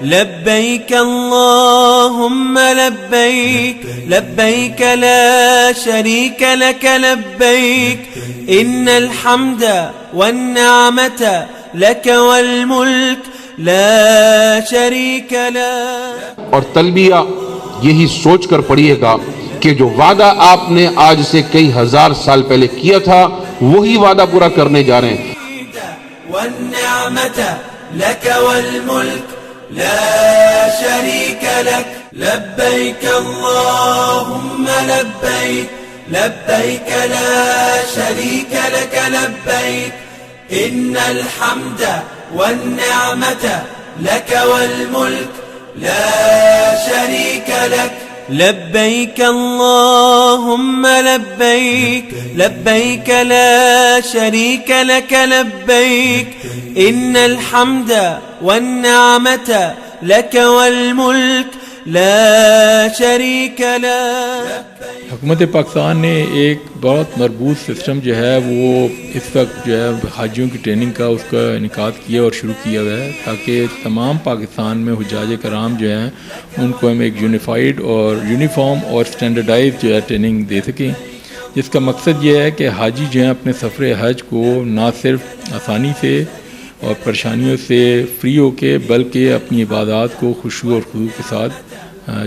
لبيك اللهم لبيك لبيك لا شريك لك لبيك إن الحمد والنعمة لك والملك لا شريك لك. اور تلبیہ یہی سوچ کر پڑھیے گا کہ جو وعدہ آپ نے آج سے کئی ہزار سال پہلے کیا تھا وہی وعدہ پورا کرنے جا رہے ہیں. والنعمة لك والملك لا شريك لك لبيك اللهم لبيك لبيك لا شريك لك لبيك إن الحمد والنعمة لك والملك لا شريك لك. لبيك اللهم لبيك لبيك لا شريك لك لبيك إن الحمد والنعمة لك والملك لا شريك لك. حکومت پاکستان نے ایک بہت مربوط سسٹم جو ہے وہ اس وقت جو ہے حاجیوں کی ٹریننگ کا اس کا انعقاد کیا اور شروع کیا ہوا ہے تاکہ تمام پاکستان میں حجاج کرام جو ہیں ان کو ہم ایک یونیفائڈ اور یونیفارم اور اسٹینڈرڈائز جو ہے ٹریننگ دے سکیں، جس کا مقصد یہ ہے کہ حاجی جو ہیں اپنے سفر حج کو نہ صرف آسانی سے اور پریشانیوں سے فری ہو کے بلکہ اپنی عبادات کو خشوع اور خضوع کے ساتھ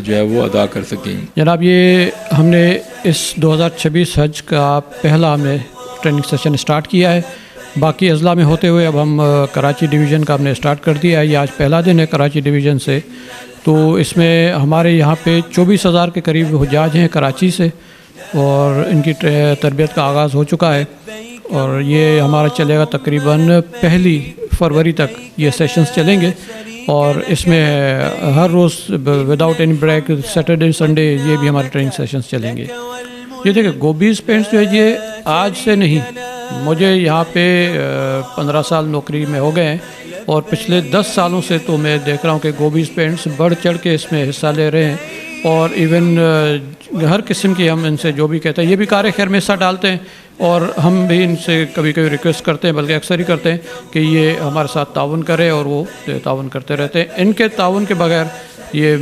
جو ہے وہ ادا کر سکیں. جناب یہ ہم نے اس 2026 حج کا پہلا ہم نے ٹریننگ سیشن اسٹارٹ کیا ہے. باقی اضلاع میں ہوتے ہوئے اب ہم کراچی ڈویژن کا ہم نے اسٹارٹ کر دیا ہے. یہ آج پہلا دن ہے کراچی ڈویژن سے. تو اس میں ہمارے یہاں پہ 24,000 کے قریب حجاج ہیں کراچی سے اور ان کی تربیت کا آغاز ہو چکا ہے اور یہ ہمارا چلے گا تقریباً 1 فروری تک یہ سیشنز چلیں گے اور اس میں ہر روز without any break Saturday Sunday یہ بھی ہمارے ٹریننگ سیشنز چلیں گے. یہ دیکھیں گوبیز پینٹس جو ہے یہ آج سے نہیں، مجھے یہاں پہ 15 سال نوکری میں ہو گئے ہیں اور پچھلے 10 سالوں سے تو میں دیکھ رہا ہوں کہ گوبیز پینٹس بڑھ چڑھ کے اس میں حصہ لے رہے ہیں اور ایون ہر قسم کی ہم ان سے جو بھی کہتے ہیں یہ بھی کار خیر میں حصہ ڈالتے ہیں اور ہم بھی ان سے کبھی کبھی ریکویسٹ کرتے ہیں بلکہ اکثر ہی کرتے ہیں کہ یہ ہمارے ساتھ تعاون کرے اور وہ تعاون کرتے رہتے ہیں. ان کے تعاون کے بغیر یہ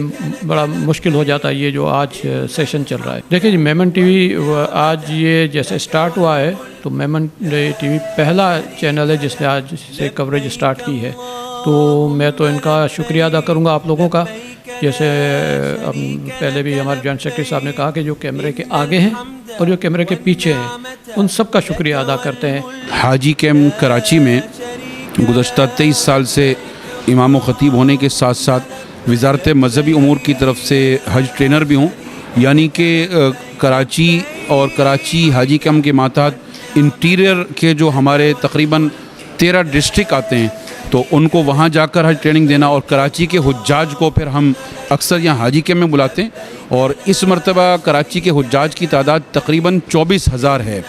بڑا مشکل ہو جاتا ہے یہ جو آج سیشن چل رہا ہے. دیکھیں جی میمن ٹی وی آج یہ جیسے اسٹارٹ ہوا ہے تو میمن ٹی وی پہلا چینل ہے جس نے آج سے کوریج اسٹارٹ کی ہے. تو میں تو ان کا شکریہ ادا کروں گا آپ لوگوں کا. جیسے پہلے بھی ہمارے جوائنٹ سیکرٹری صاحب نے کہا کہ جو کیمرے کے آگے ہیں اور جو کیمرے کے پیچھے ہیں ان سب کا شکریہ ادا کرتے ہیں. حاجی کیمپ کراچی میں گزشتہ 23 سال سے امام و خطیب ہونے کے ساتھ ساتھ وزارت مذہبی امور کی طرف سے حج ٹرینر بھی ہوں، یعنی کہ کراچی اور کراچی حاجی کیمپ کے ماتحت انٹیریئر کے جو ہمارے تقریباً 13 ڈسٹرکٹ آتے ہیں تو ان کو وہاں جا کر حج ٹریننگ دینا اور کراچی کے حجاج کو پھر ہم اکثر یہاں حاجی کیمپ میں بلاتے ہیں اور اس مرتبہ کراچی کے حجاج کی تعداد تقریباً 24,000 ہے.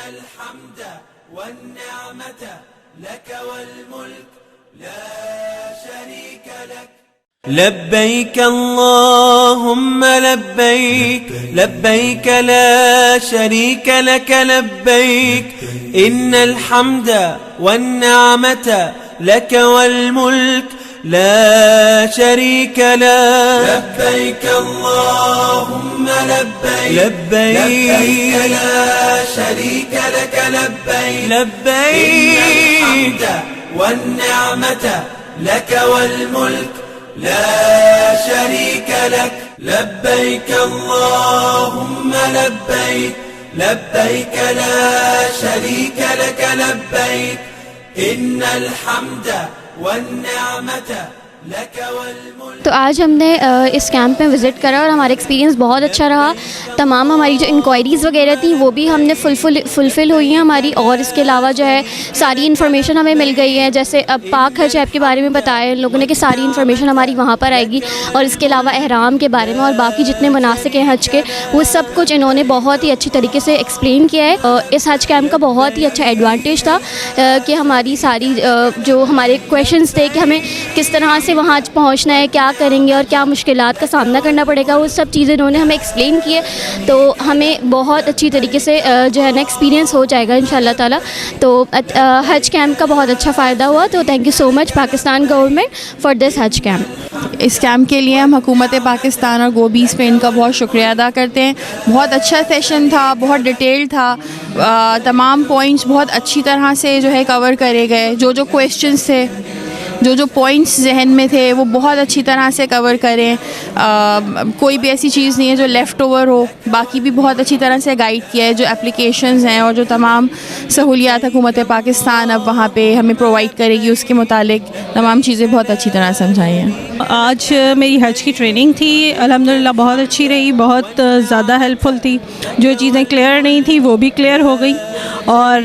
لبيك اللهم لبيك لبيك لا شريك لك لبيك إن الحمد والنعمة لك والملك لا شريك لك. لبيك اللهم لبيك لبيك لا شريك لك لبيك لبيك والنعمة لك والملك لا شريك لك. لبيك اللهم لبيك لبيك لا شريك لك لبيك إن الحمد والنعمة لك والملك. تو آج ہم نے اس کیمپ میں وزٹ کرا اور ہمارا ایکسپیرینس بہت اچھا رہا. تمام ہماری جو انکوائریز وغیرہ تھیں وہ بھی ہم نے فلفل ہوئی ہیں ہماری اور اس کے علاوہ جو ہے ساری انفارمیشن ہمیں مل گئی ہے. جیسے اب پاک حج ایپ کے بارے میں بتایا ان لوگوں نے کہ ساری انفارمیشن ہماری وہاں پر آئے گی اور اس کے علاوہ احرام کے بارے میں اور باقی جتنے مناسک ہیں حج کے وہ سب کچھ انہوں نے بہت ہی اچھی طریقے سے ایکسپلین کیا ہے. اس حج کیمپ کا بہت ہی اچھا ایڈوانٹیج تھا کہ ہماری ساری جو ہمارے کویشچنس تھے کہ ہمیں کس طرح سے کیسے وہاں پہنچنا ہے, کیا کریں گے اور کیا مشکلات کا سامنا کرنا پڑے گا, وہ سب چیزیں انہوں نے ہمیں ایکسپلین کی ہے. تو ہمیں بہت اچھی طریقے سے جو ہے نا ایکسپیرینس ہو جائے گا ان شاء اللہ تعالیٰ. تو حج کیمپ کا بہت اچھا فائدہ ہوا. تو thank you so much Pakistan government for this حج کیمپ. اس کیمپ کے لیے ہم حکومت پاکستان اور گوبیز پہ ان کا بہت شکریہ ادا کرتے ہیں. بہت اچھا سیشن تھا, بہت ڈیٹیل تھا, تمام پوائنٹس بہت اچھی طرح سے جو ہے کور کرے گئے. جو کویسچنس تھے, جو پوائنٹس ذہن میں تھے وہ بہت اچھی طرح سے کور کریں. کوئی بھی ایسی چیز نہیں ہے جو لیفٹ اوور ہو. باقی بھی بہت اچھی طرح سے گائیڈ کیا ہے. جو اپلیکیشنز ہیں اور جو تمام سہولیات حکومت پاکستان اب وہاں پہ ہمیں پرووائڈ کرے گی, اس کے متعلق تمام چیزیں بہت اچھی طرح سمجھائی ہیں. آج میری حج کی ٹریننگ تھی, الحمدللہ بہت اچھی رہی, بہت زیادہ ہیلپ فل تھی. جو چیزیں کلیئر نہیں تھیں وہ بھی کلیئر ہو گئی. اور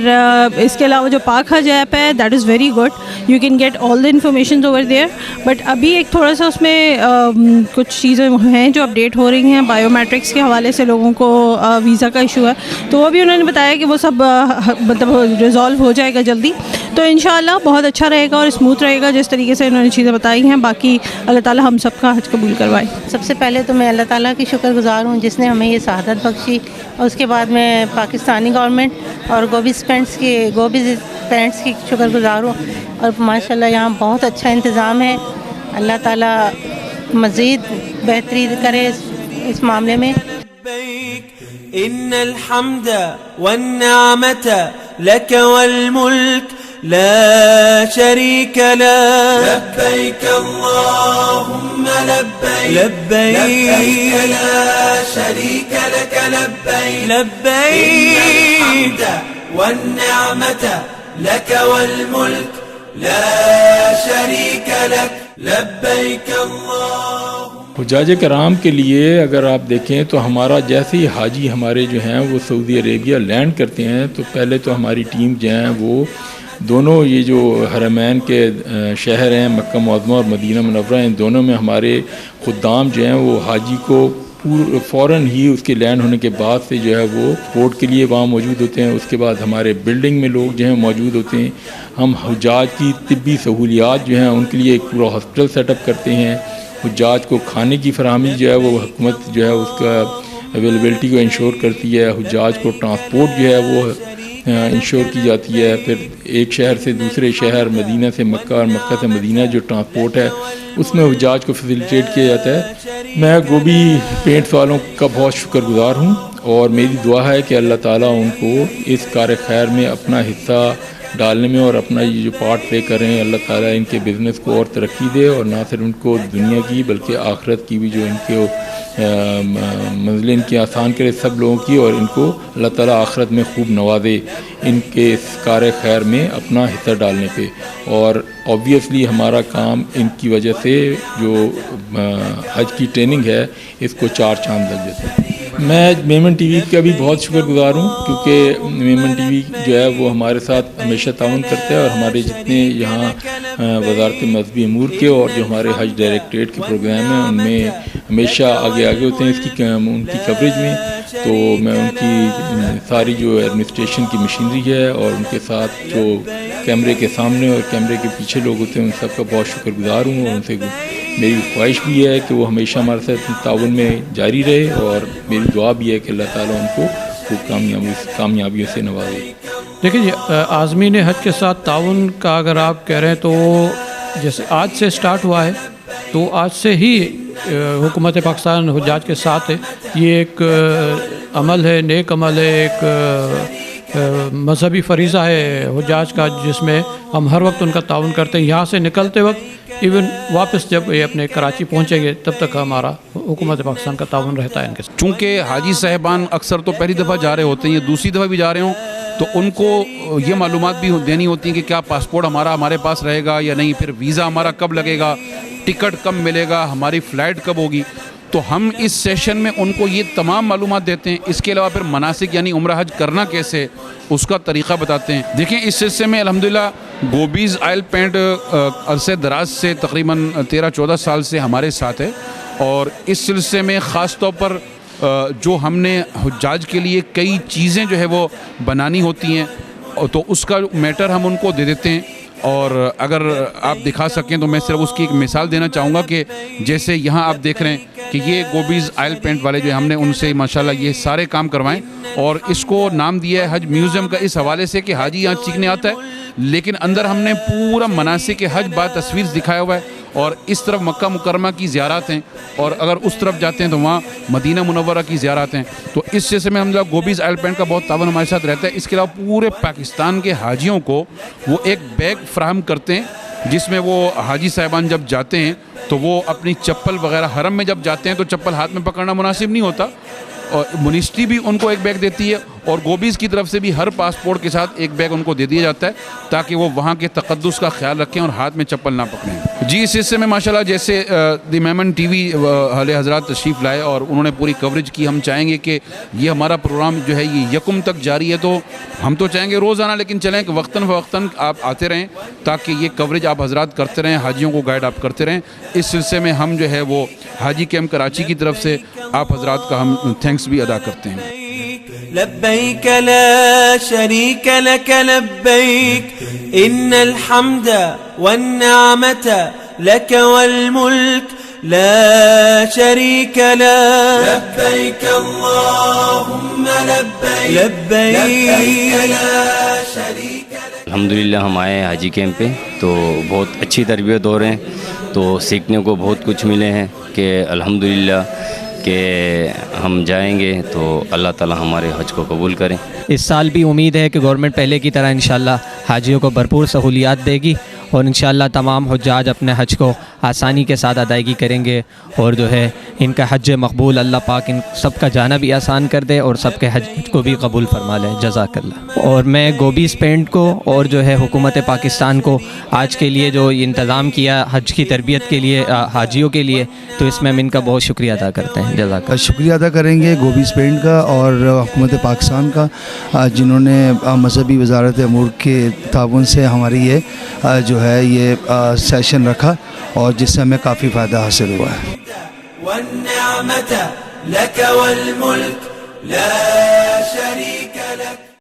اس کے علاوہ جو پاک حج ایپ ہے that is very good, you can get all the informations over there. But ابھی ایک تھوڑا سا اس میں کچھ چیزیں ہیں جو اپڈیٹ ہو رہی ہیں. بایو میٹرکس کے حوالے سے لوگوں کو ویزا کا ایشو ہے, تو وہ بھی انہوں نے بتایا کہ وہ سب مطلب ریزالو ہو جائے گا جلدی. تو انشاءاللہ بہت اچھا رہے گا اور اسموتھ رہے گا جس طریقے سے انہوں نے چیزیں بتائی ہیں. باقی اللہ تعالیٰ ہم سب کا حج قبول کروائے. سب سے پہلے تو میں اللہ تعالیٰ کی شکر گزار ہوں جس نے ہمیں یہ سعادت بخشی, اور اس کے بعد میں پاکستانی گورنمنٹ اور گوبیز پیرنٹس کی شکر گزار ہوں. اور ماشاءاللہ یہاں بہت اچھا انتظام ہے. اللہ تعالیٰ مزید بہتری کرے اس معاملے میں. ان الحمد والنعمة لك والملك لا شريك لك لبيك اللهم لبيك لبيك لا شريك لك لبيك لبيك الحمد والنعمة لك والملك لا شريك لك لبيك اللهم. حجاج کرام کے لیے اگر آپ دیکھیں تو ہمارا جیسے ہی حاجی ہمارے جو ہیں وہ سعودی عربیہ لینڈ کرتے ہیں تو پہلے تو ہماری ٹیم جو ہیں وہ دونوں یہ جو حرمین کے شہر ہیں مکہ معظمہ اور مدینہ منورہ ہیں, دونوں میں ہمارے خدام جو ہیں وہ حاجی کو فوراً ہی اس کے لینڈ ہونے کے بعد سے جو ہے وہ سپورٹ کے لیے وہاں موجود ہوتے ہیں. اس کے بعد ہمارے بلڈنگ میں لوگ جو ہیں موجود ہوتے ہیں. ہم حجاج کی طبی سہولیات جو ہیں ان کے لیے ایک پورا ہاسپٹل سیٹ اپ کرتے ہیں. حجاج کو کھانے کی فراہمی جو ہے وہ حکومت جو ہے اس کا اویلیبلٹی کو انشور کرتی ہے. حجاج کو ٹرانسپورٹ جو ہے وہ انشور کی جاتی ہے. پھر ایک شہر سے دوسرے شہر, مدینہ سے مکہ اور مکہ سے مدینہ جو ٹرانسپورٹ ہے اس میں حجاج کو فیسیلیٹیٹ کیا جاتا ہے. میں گوبی پینٹس والوں کا بہت شکر گزار ہوں اور میری دعا ہے کہ اللہ تعالیٰ ان کو اس کار خیر میں اپنا حصہ ڈالنے میں اور اپنا یہ جو پارٹ پلے کر رہے ہیں, اللہ تعالیٰ ان کے بزنس کو اور ترقی دے, اور نہ صرف ان کو دنیا کی بلکہ آخرت کی بھی جو ان کے منزلیں ان کی آسان کرے سب لوگوں کی, اور ان کو اللہ تعالیٰ آخرت میں خوب نوازے ان کے اس کار خیر میں اپنا حصہ ڈالنے پہ. اور آبویسلی ہمارا کام ان کی وجہ سے جو حج کی ٹریننگ ہے اس کو 4 چاند لگ جاتے ہیں. میں میمن ٹی وی کا بھی بہت شکر گزار ہوں کیونکہ میمن ٹی وی جو ہے وہ ہمارے ساتھ ہمیشہ تعاون کرتا ہے, اور ہمارے جتنے یہاں وزارت مذہبی امور کے اور جو ہمارے حج ڈائریکٹریٹ کے پروگرام ہیں ان میں ہمیشہ آگے ہوتے ہیں ان کی کوریج میں. تو میں ان کی ساری جو ایڈمنسٹریشن کی مشینری ہے اور ان کے ساتھ جو کیمرے کے سامنے اور کیمرے کے پیچھے لوگ ہوتے ہیں ان سب کا بہت شکر گزار ہوں, اور ان سے میری خواہش بھی ہے کہ وہ ہمیشہ ہمارے ساتھ تعاون میں جاری رہے, اور میری دعا بھی ہے کہ اللہ تعالیٰ ان کو خوب کامیابیوں سے نوازے. دیکھیں جی, عازمین حج کے ساتھ تعاون کا اگر آپ کہہ رہے ہیں تو جیسے آج سے سٹارٹ ہوا ہے تو آج سے ہی حکومت پاکستان حجاج کے ساتھ ہے. یہ ایک عمل ہے, نیک عمل ہے, ایک مذہبی فریضہ ہے حجاج کا جس میں ہم ہر وقت ان کا تعاون کرتے ہیں. یہاں سے نکلتے وقت ایون واپس جب یہ اپنے کراچی پہنچیں گے تب تک ہمارا حکومت پاکستان کا تعاون رہتا ہے ان کے ساتھ. چونکہ حاجی صاحبان اکثر تو پہلی دفعہ جا رہے ہوتے ہیں یا دوسری دفعہ بھی جا رہے ہوں تو ان کو یہ معلومات بھی دینی ہوتی ہیں کہ کیا پاسپورٹ ہمارے پاس رہے گا یا نہیں, پھر ویزا ہمارا کب لگے گا, ٹکٹ کب ملے گا, ہماری فلائٹ کب ہوگی. تو ہم اس سیشن میں ان کو یہ تمام معلومات دیتے ہیں. اس کے علاوہ پھر مناسک یعنی عمرہ حج کرنا کیسے اس کا طریقہ بتاتے ہیں. دیکھیں اس سلسلے میں الحمدللہ گوبیز آئل پینٹ عرصے دراز سے تقریباً 13-14 سال سے ہمارے ساتھ ہے, اور اس سلسلے میں خاص طور پر جو ہم نے حجاج کے لیے کئی چیزیں جو ہے وہ بنانی ہوتی ہیں تو اس کا میٹر ہم ان کو دے دیتے ہیں, اور اگر آپ دکھا سکیں تو میں صرف اس کی ایک مثال دینا چاہوں گا کہ جیسے یہاں آپ دیکھ رہے ہیں کہ یہ گوبیز آئل پینٹ والے جو ہم نے ان سے ماشاءاللہ یہ سارے کام کروائیں اور اس کو نام دیا ہے حج میوزیم کا اس حوالے سے کہ حاجی یہاں سیکھنے آتا ہے، لیکن اندر ہم نے پورا مناسک حج با تصویر دکھایا ہوا ہے اور اس طرف مکہ مکرمہ کی زیارات ہیں اور اگر اس طرف جاتے ہیں تو وہاں مدینہ منورہ کی زیارات ہیں. تو اس سلسلے میں ہم لوگ گوبیز آئل پینٹ کا بہت تعاون ہمارے ساتھ رہتا ہے. اس کے علاوہ پورے پاکستان کے حاجیوں کو وہ ایک بیگ فراہم کرتے ہیں جس میں وہ حاجی صاحبان جب جاتے ہیں تو وہ اپنی چپل وغیرہ حرم میں جب جاتے ہیں تو چپل ہاتھ میں پکڑنا مناسب نہیں ہوتا اور منسٹری بھی ان کو ایک بیگ دیتی ہے اور گوبیز کی طرف سے بھی ہر پاسپورٹ کے ساتھ ایک بیگ ان کو دے دیا جاتا ہے تاکہ وہ وہاں کے تقدس کا خیال رکھیں اور ہاتھ میں چپل نہ پکڑیں. جی اس حصے میں ماشاءاللہ جیسے دی میمن ٹی وی والے حضرات تشریف لائے اور انہوں نے پوری کوریج کی. ہم چاہیں گے کہ یہ ہمارا پروگرام جو ہے یہ یکم تک جاری ہے تو ہم تو چاہیں گے روزانہ لیکن چلیں کہ وقتاً فوقتاً آپ آتے رہیں تاکہ یہ کوریج آپ حضرات کرتے رہیں, حاجیوں کو گائیڈ آپ کرتے رہیں. اس سلسلے میں ہم جو ہے وہ حاجی کیمپ کراچی کی طرف سے آپ حضرات کا ہم تھینکس بھی ادا کرتے ہیں. لبيك لا شريك لك لبيك إن الحمد والنعمة لك والملك لا شريك لك لبيك اللهم لبيك لبيك لا شريك لك. الحمدللہ ہم آئے ہیں حاجی کیمپ پہ تو بہت اچھی تربیت ہو رہے ہیں تو سیکھنے کو بہت کچھ ملے ہیں کہ الحمدللہ کہ ہم جائیں گے تو اللہ تعالی ہمارے حج کو قبول کریں. اس سال بھی امید ہے کہ گورنمنٹ پہلے کی طرح انشاءاللہ حاجیوں کو بھرپور سہولیات دے گی اور انشاءاللہ تمام حجاج اپنے حج کو آسانی کے ساتھ ادائیگی کریں گے اور جو ہے ان کا حج مقبول اللہ پاک ان سب کا جانا بھی آسان کر دے اور سب کے حج کو بھی قبول فرما لے. جزاک اللہ. اور میں گوبیز پینٹ کو اور جو ہے حکومت پاکستان کو آج کے لیے جو انتظام کیا حج کی تربیت کے لیے حاجیوں کے لیے تو اس میں ہم ان کا بہت شکریہ ادا کرتے ہیں. جزاک اللہ. شکریہ ادا کریں گے گوبیز پینٹ کا اور حکومت پاکستان کا جنہوں نے مذہبی وزارت امور کے تعاون سے ہماری یہ جو ہے یہ سیشن رکھا اور جس سے ہمیں کافی فائدہ حاصل ہوا ہے. والنعمة لك والملك لا شريك